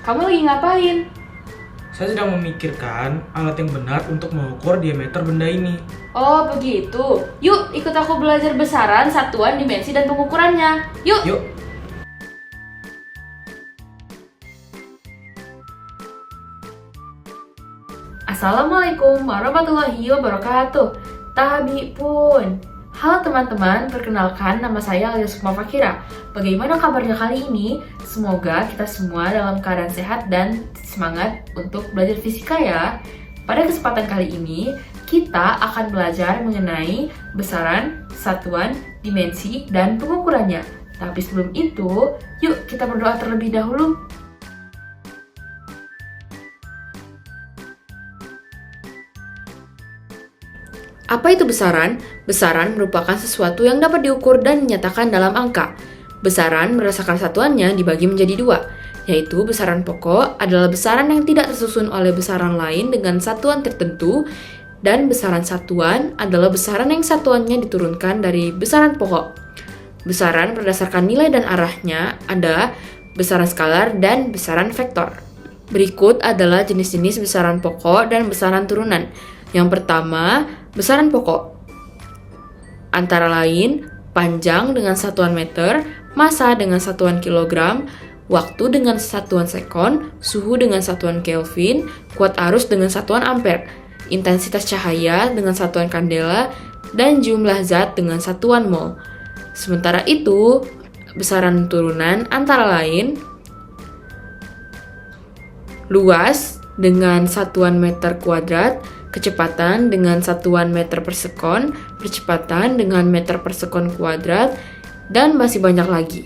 kamu lagi ngapain? Saya sedang memikirkan alat yang benar untuk mengukur diameter benda ini. Oh begitu, yuk ikut aku belajar besaran, satuan, dimensi, dan pengukurannya. Yuk! Yuk, Assalamualaikum warahmatullahi wabarakatuh. Tabi pun. Halo teman-teman, perkenalkan nama saya Alia Sukma Fakira. Bagaimana kabarnya kali ini? Semoga kita semua dalam keadaan sehat dan semangat untuk belajar fisika ya. Pada kesempatan kali ini, kita akan belajar mengenai besaran, satuan, dimensi, dan pengukurannya. Tapi sebelum itu, yuk kita berdoa terlebih dahulu. Apa itu besaran? Besaran merupakan sesuatu yang dapat diukur dan dinyatakan dalam angka. Besaran berdasarkan satuannya dibagi menjadi dua, yaitu besaran pokok adalah besaran yang tidak tersusun oleh besaran lain dengan satuan tertentu, dan besaran satuan adalah besaran yang satuannya diturunkan dari besaran pokok. Besaran berdasarkan nilai dan arahnya ada besaran skalar dan besaran vektor. Berikut adalah jenis-jenis besaran pokok dan besaran turunan. Yang pertama, besaran pokok. Antara lain, panjang dengan satuan meter, massa dengan satuan kilogram, waktu dengan satuan sekon, suhu dengan satuan Kelvin, kuat arus dengan satuan ampere, intensitas cahaya dengan satuan kandela, dan jumlah zat dengan satuan mol. Sementara itu, besaran turunan antara lain luas dengan satuan meter kuadrat, kecepatan dengan satuan meter per sekon, percepatan dengan meter per sekon kuadrat, dan masih banyak lagi.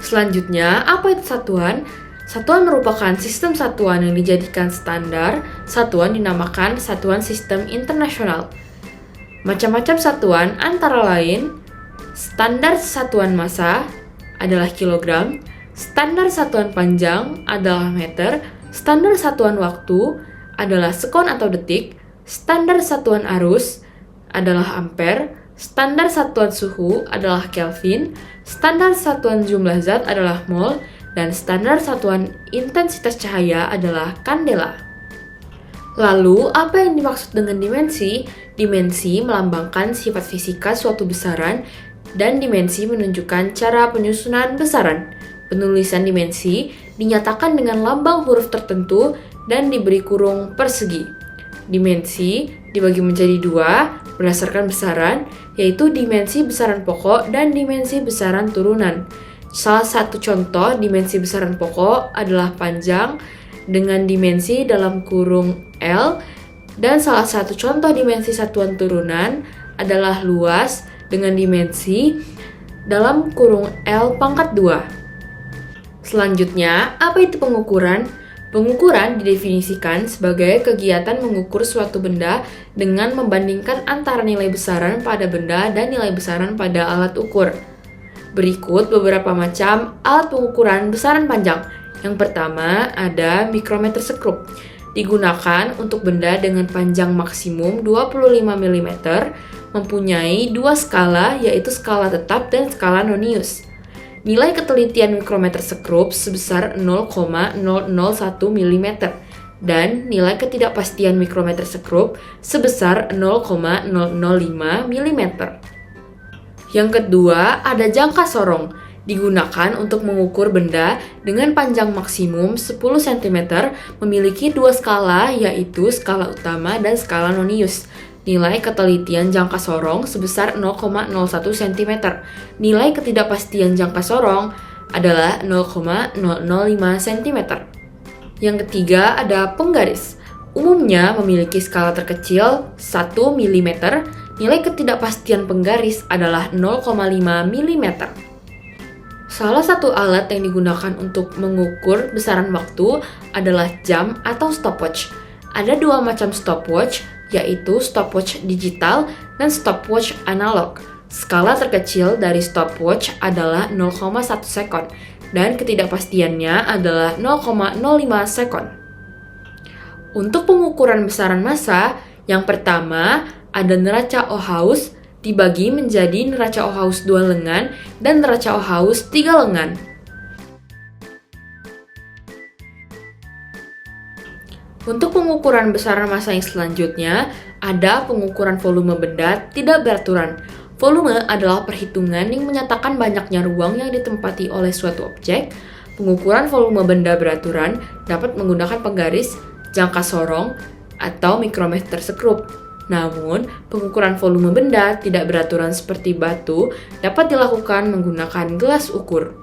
Selanjutnya, apa itu satuan? Satuan merupakan sistem satuan yang dijadikan standar. Satuan dinamakan satuan sistem internasional. Macam-macam satuan antara lain standar satuan massa adalah kilogram, standar satuan panjang adalah meter, standar satuan waktu adalah sekon atau detik, standar satuan arus adalah ampere, standar satuan suhu adalah Kelvin, standar satuan jumlah zat adalah mol, dan standar satuan intensitas cahaya adalah kandela. Lalu, apa yang dimaksud dengan dimensi? Dimensi melambangkan sifat fisika suatu besaran, dan dimensi menunjukkan cara penyusunan besaran. Penulisan dimensi dinyatakan dengan lambang huruf tertentu dan diberi kurung persegi. Dimensi dibagi menjadi dua berdasarkan besaran, yaitu dimensi besaran pokok dan dimensi besaran turunan. Salah satu contoh dimensi besaran pokok adalah panjang dengan dimensi dalam kurung L, dan salah satu contoh dimensi satuan turunan adalah luas dengan dimensi dalam kurung L pangkat 2. Selanjutnya, apa itu pengukuran? Pengukuran didefinisikan sebagai kegiatan mengukur suatu benda dengan membandingkan antara nilai besaran pada benda dan nilai besaran pada alat ukur. Berikut beberapa macam alat pengukuran besaran panjang. Yang pertama ada mikrometer sekrup. Digunakan untuk benda dengan panjang maksimum 25 mm, mempunyai dua skala yaitu skala tetap dan skala nonius. Nilai ketelitian mikrometer sekrup sebesar 0,001 mm dan nilai ketidakpastian mikrometer sekrup sebesar 0,005 mm. Yang kedua, ada jangka sorong. Digunakan untuk mengukur benda dengan panjang maksimum 10 cm, memiliki dua skala yaitu skala utama dan skala nonius. Nilai ketelitian jangka sorong sebesar 0,01 cm. Nilai ketidakpastian jangka sorong adalah 0,005 cm. Yang ketiga ada penggaris. Umumnya memiliki skala terkecil 1 mm. Nilai ketidakpastian penggaris adalah 0,5 mm. Salah satu alat yang digunakan untuk mengukur besaran waktu adalah jam atau stopwatch. Ada dua macam stopwatch, yaitu stopwatch digital dan stopwatch analog. Skala terkecil dari stopwatch adalah 0,1 sekon dan ketidakpastiannya adalah 0,05 sekon. Untuk pengukuran besaran massa, yang pertama ada neraca Ohaus dibagi menjadi neraca Ohaus 2 lengan dan neraca Ohaus 3 lengan. Untuk pengukuran besaran massa yang selanjutnya, ada pengukuran volume benda tidak beraturan. Volume adalah perhitungan yang menyatakan banyaknya ruang yang ditempati oleh suatu objek. Pengukuran volume benda beraturan dapat menggunakan penggaris, jangka sorong, atau mikrometer sekrup. Namun, pengukuran volume benda tidak beraturan seperti batu dapat dilakukan menggunakan gelas ukur.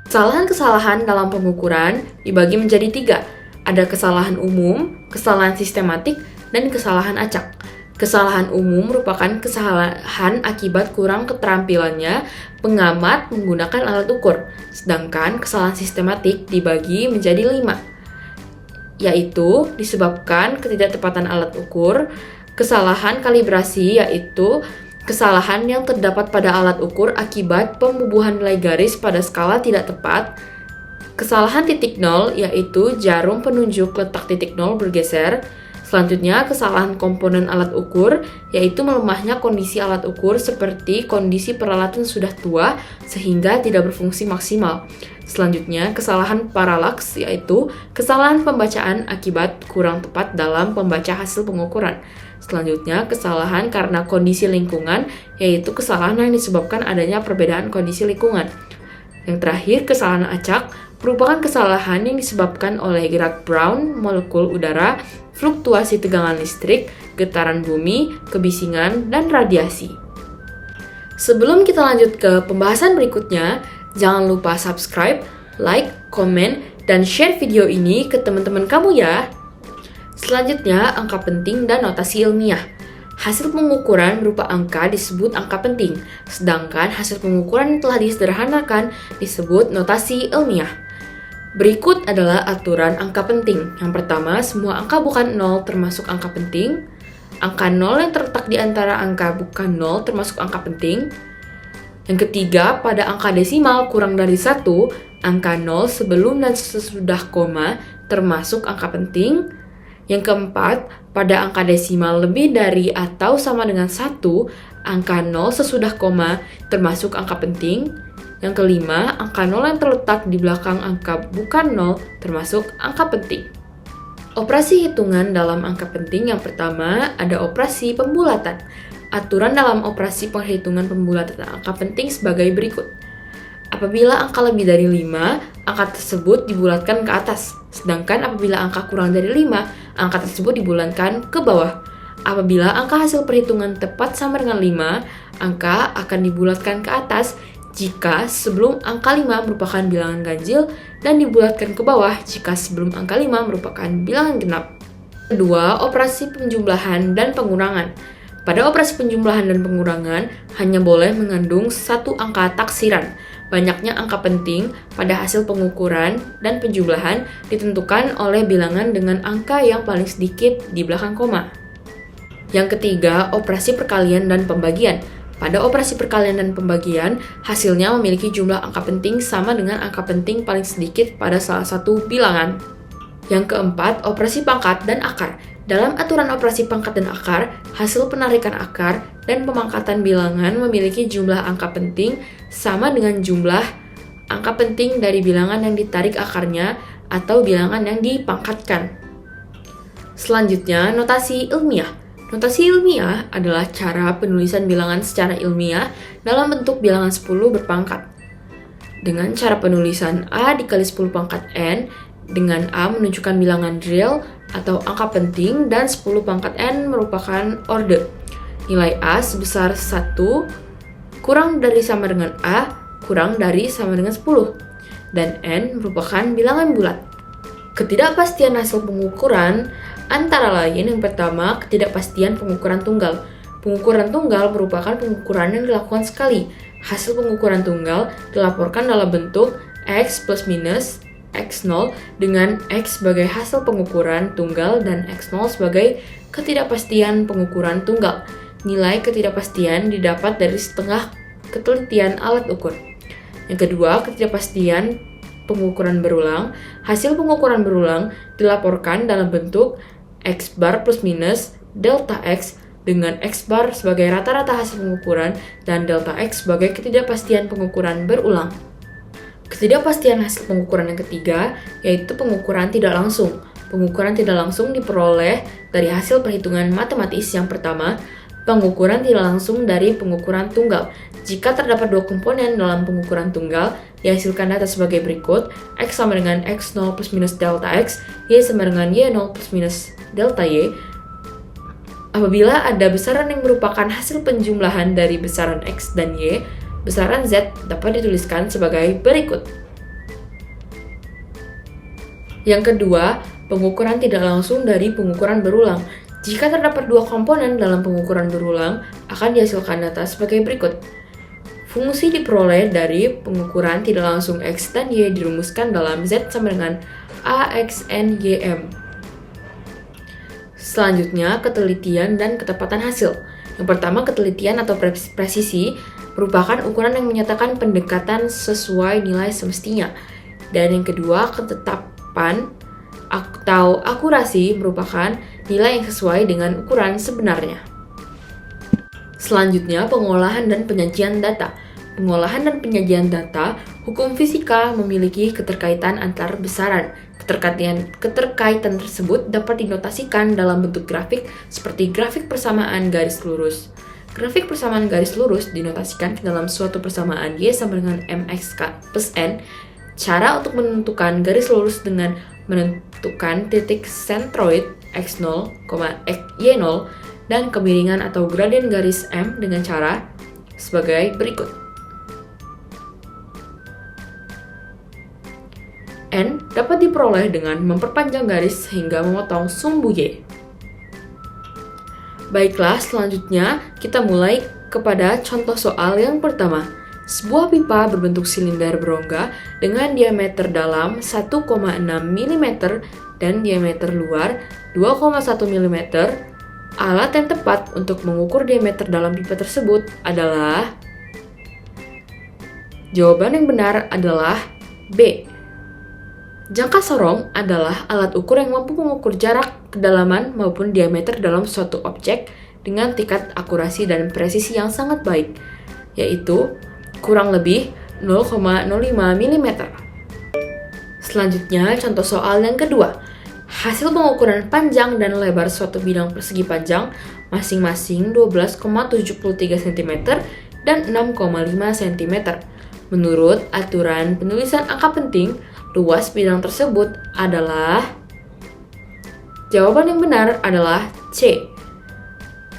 Kesalahan-kesalahan dalam pengukuran dibagi menjadi 3. Ada kesalahan umum, kesalahan sistematik, dan kesalahan acak. Kesalahan umum merupakan kesalahan akibat kurang keterampilannya pengamat menggunakan alat ukur, sedangkan kesalahan sistematik dibagi menjadi 5, yaitu disebabkan ketidaktepatan alat ukur, kesalahan kalibrasi yaitu kesalahan yang terdapat pada alat ukur akibat pembubuhan nilai garis pada skala tidak tepat, kesalahan titik nol yaitu jarum penunjuk letak titik nol bergeser. Selanjutnya, kesalahan komponen alat ukur, yaitu melemahnya kondisi alat ukur seperti kondisi peralatan sudah tua sehingga tidak berfungsi maksimal. Selanjutnya, kesalahan paralaks, yaitu kesalahan pembacaan akibat kurang tepat dalam membaca hasil pengukuran. Selanjutnya, kesalahan karena kondisi lingkungan, yaitu kesalahan yang disebabkan adanya perbedaan kondisi lingkungan. Yang terakhir, kesalahan acak merupakan kesalahan yang disebabkan oleh gerak Brown molekul udara, fluktuasi tegangan listrik, getaran bumi, kebisingan, dan radiasi. Sebelum kita lanjut ke pembahasan berikutnya, jangan lupa subscribe, like, komen, dan share video ini ke teman-teman kamu ya. Selanjutnya, angka penting dan notasi ilmiah. Hasil pengukuran berupa angka disebut angka penting, sedangkan hasil pengukuran yang telah disederhanakan disebut notasi ilmiah. Berikut adalah aturan angka penting. Yang pertama, semua angka bukan 0 termasuk angka penting. Angka 0 yang terletak di antara angka bukan 0 termasuk angka penting. Yang ketiga, pada angka desimal kurang dari 1, angka 0 sebelum dan sesudah koma termasuk angka penting. Yang keempat, pada angka desimal lebih dari atau sama dengan 1, angka 0 sesudah koma termasuk angka penting. Yang kelima, angka 0 yang terletak di belakang angka bukan 0 termasuk angka penting. Operasi hitungan dalam angka penting yang pertama ada operasi pembulatan. Aturan dalam operasi penghitungan pembulatan angka penting sebagai berikut. Apabila angka lebih dari 5, angka tersebut dibulatkan ke atas. Sedangkan apabila angka kurang dari 5, angka tersebut dibulatkan ke bawah. Apabila angka hasil perhitungan tepat sama dengan 5, angka akan dibulatkan ke atas jika sebelum angka 5 merupakan bilangan ganjil dan dibulatkan ke bawah jika sebelum angka 5 merupakan bilangan genap. Kedua, operasi penjumlahan dan pengurangan. Pada operasi penjumlahan dan pengurangan hanya boleh mengandung satu angka taksiran. Banyaknya angka penting pada hasil pengukuran dan penjumlahan ditentukan oleh bilangan dengan angka yang paling sedikit di belakang koma. Yang ketiga, operasi perkalian dan pembagian. Pada operasi perkalian dan pembagian, hasilnya memiliki jumlah angka penting sama dengan angka penting paling sedikit pada salah satu bilangan. Yang keempat, operasi pangkat dan akar. Dalam aturan operasi pangkat dan akar, hasil penarikan akar dan pemangkatan bilangan memiliki jumlah angka penting sama dengan jumlah angka penting dari bilangan yang ditarik akarnya atau bilangan yang dipangkatkan. Selanjutnya, notasi ilmiah. Notasi ilmiah adalah cara penulisan bilangan secara ilmiah dalam bentuk bilangan 10 berpangkat. Dengan cara penulisan A dikali 10 pangkat N, dengan A menunjukkan bilangan real atau angka penting dan 10 pangkat N merupakan orde. Nilai A sebesar 1 kurang dari sama dengan A kurang dari sama dengan 10. Dan N merupakan bilangan bulat. Ketidakpastian hasil pengukuran antara lain yang pertama, ketidakpastian pengukuran tunggal. Pengukuran tunggal merupakan pengukuran yang dilakukan sekali. Hasil pengukuran tunggal dilaporkan dalam bentuk X plus minus X0 dengan X sebagai hasil pengukuran tunggal dan X0 sebagai ketidakpastian pengukuran tunggal. Nilai ketidakpastian didapat dari setengah ketelitian alat ukur. Yang kedua, ketidakpastian pengukuran berulang. Hasil pengukuran berulang dilaporkan dalam bentuk X bar plus minus delta X dengan X bar sebagai rata-rata hasil pengukuran dan delta X sebagai ketidakpastian pengukuran berulang. Ketidakpastian hasil pengukuran yang ketiga yaitu pengukuran tidak langsung. pengukuran tidak langsung diperoleh dari hasil perhitungan matematis. Yang pertama, pengukuran tidak langsung dari pengukuran tunggal. Jika terdapat dua komponen dalam pengukuran tunggal, dihasilkan data sebagai berikut: X sama dengan X0 plus minus delta X, Y sama dengan Y0 plus minus delta Y. Apabila ada besaran yang merupakan hasil penjumlahan dari besaran X dan Y, besaran Z dapat dituliskan sebagai berikut. Yang kedua, pengukuran tidak langsung dari pengukuran berulang. Jika terdapat dua komponen dalam pengukuran berulang, akan dihasilkan data sebagai berikut. Fungsi diperoleh dari pengukuran tidak langsung X dan Y dirumuskan dalam Z sama dengan AXNYM. Selanjutnya, ketelitian dan ketepatan hasil. Yang pertama, ketelitian atau presisi merupakan ukuran yang menyatakan pendekatan sesuai nilai semestinya. Dan yang kedua, ketetapan atau akurasi merupakan nilai yang sesuai dengan ukuran sebenarnya. Selanjutnya, pengolahan dan penyajian data. Pengolahan dan penyajian data, hukum fisika memiliki keterkaitan antar besaran. Keterkaitan tersebut dapat dinotasikan dalam bentuk grafik seperti grafik persamaan garis lurus. Grafik persamaan garis lurus dinotasikan ke dalam suatu persamaan Y sama dengan mx plus n. Cara untuk menentukan garis lurus dengan menentukan titik sentroid x0, y0 dan kemiringan atau gradien garis M dengan cara sebagai berikut. N dapat diperoleh dengan memperpanjang garis hingga memotong sumbu Y. Baiklah, selanjutnya kita mulai kepada contoh soal yang pertama. Sebuah pipa berbentuk silinder berongga dengan diameter dalam 1,6 mm dan diameter luar 2,1 mm. Alat yang tepat untuk mengukur diameter dalam pipa tersebut adalah... Jawaban yang benar adalah B. Jangka sorong adalah alat ukur yang mampu mengukur jarak, kedalaman, maupun diameter dalam suatu objek dengan tingkat akurasi dan presisi yang sangat baik, yaitu kurang lebih 0,05 mm. Selanjutnya, contoh soal yang kedua. Hasil pengukuran panjang dan lebar suatu bidang persegi panjang masing-masing 12,73 cm dan 6,5 cm. Menurut aturan penulisan angka penting, luas bidang tersebut adalah... Jawaban yang benar adalah C.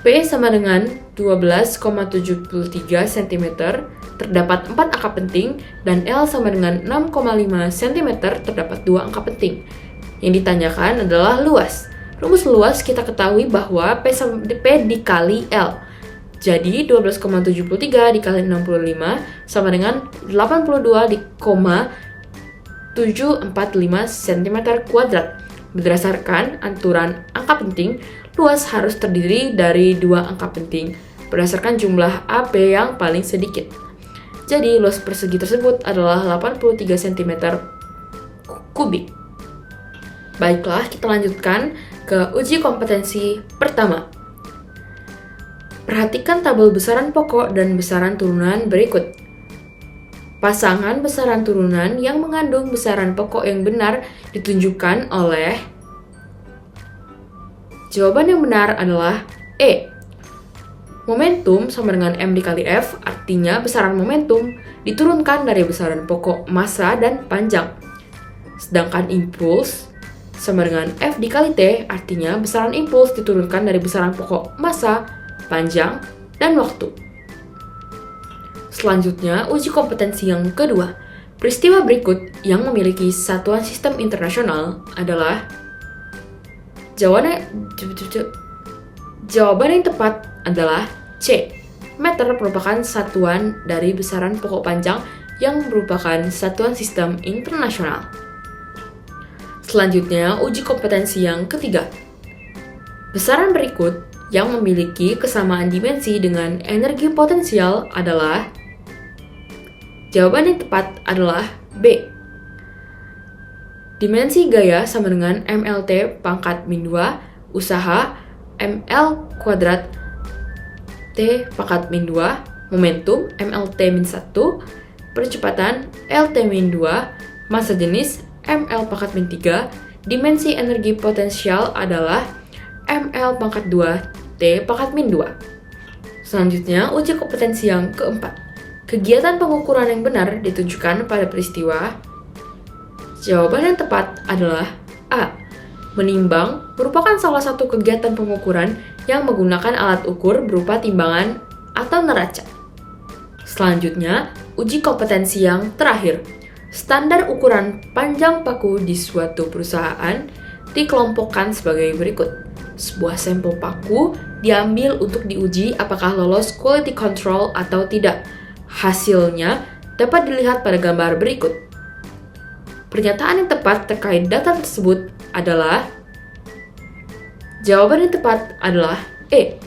P sama dengan 12,73 cm, terdapat 4 angka penting, dan L sama dengan 6,5 cm, terdapat 2 angka penting. Yang ditanyakan adalah luas. Rumus luas kita ketahui bahwa P dikali L. Jadi 12,73 dikali 65 sama dengan 82,745 cm kuadrat. Berdasarkan aturan angka penting, luas harus terdiri dari 2 angka penting berdasarkan jumlah AP yang paling sedikit. Jadi luas persegi tersebut adalah 83 cm kubik. Baiklah, kita lanjutkan ke uji kompetensi pertama. Perhatikan tabel besaran pokok dan besaran turunan berikut. Pasangan besaran turunan yang mengandung besaran pokok yang benar ditunjukkan oleh... Jawaban yang benar adalah E. Momentum sama dengan M dikali F, artinya besaran momentum diturunkan dari besaran pokok massa dan panjang. Sedangkan impuls sama dengan F dikali T, artinya besaran impuls diturunkan dari besaran pokok massa, panjang, dan waktu. Selanjutnya, uji kompetensi yang kedua. Peristiwa berikut yang memiliki satuan sistem internasional adalah... Jawaban yang tepat adalah C. Meter merupakan satuan dari besaran pokok panjang yang merupakan satuan sistem internasional. Selanjutnya, uji kompetensi yang ketiga. Besaran berikut yang memiliki kesamaan dimensi dengan energi potensial adalah... Jawaban yang tepat adalah B. Dimensi gaya sama dengan MLT pangkat min 2, usaha ML kuadrat T pangkat min 2, momentum MLT min 1, percepatan LT min 2, massa jenis ML pangkat min 3, dimensi energi potensial adalah ml pangkat 2 T pangkat min 2. Selanjutnya, uji kompetensi yang keempat. Kegiatan pengukuran yang benar ditujukan pada peristiwa. Jawaban yang tepat adalah A. Menimbang merupakan salah satu kegiatan pengukuran yang menggunakan alat ukur berupa timbangan atau neraca. Selanjutnya, uji kompetensi yang terakhir. Standar ukuran panjang paku di suatu perusahaan dikelompokkan sebagai berikut. Sebuah sampel paku diambil untuk diuji apakah lolos quality control atau tidak. Hasilnya dapat dilihat pada gambar berikut. Pernyataan yang tepat terkait data tersebut adalah jawaban yang tepat adalah E.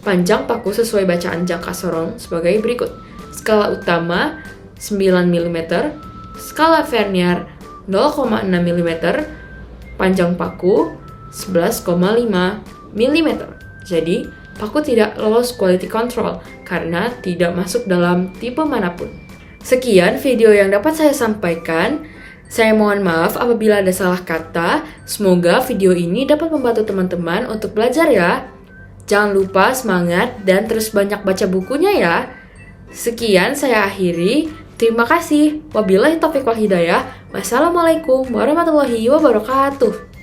Panjang paku sesuai bacaan jangka sorong sebagai berikut. Skala utama 9 mm, skala Vernier 0,6 mm, panjang paku 11,5 mm. Jadi, paku tidak lolos quality control karena tidak masuk dalam tipe manapun. Sekian video yang dapat saya sampaikan. Saya mohon maaf apabila ada salah kata. Semoga video ini dapat membantu teman-teman untuk belajar ya. Jangan lupa semangat dan terus banyak baca bukunya ya. Sekian saya akhiri. Terima kasih. Wabillahi taufiq wal hidayah. Wassalamualaikum warahmatullahi wabarakatuh.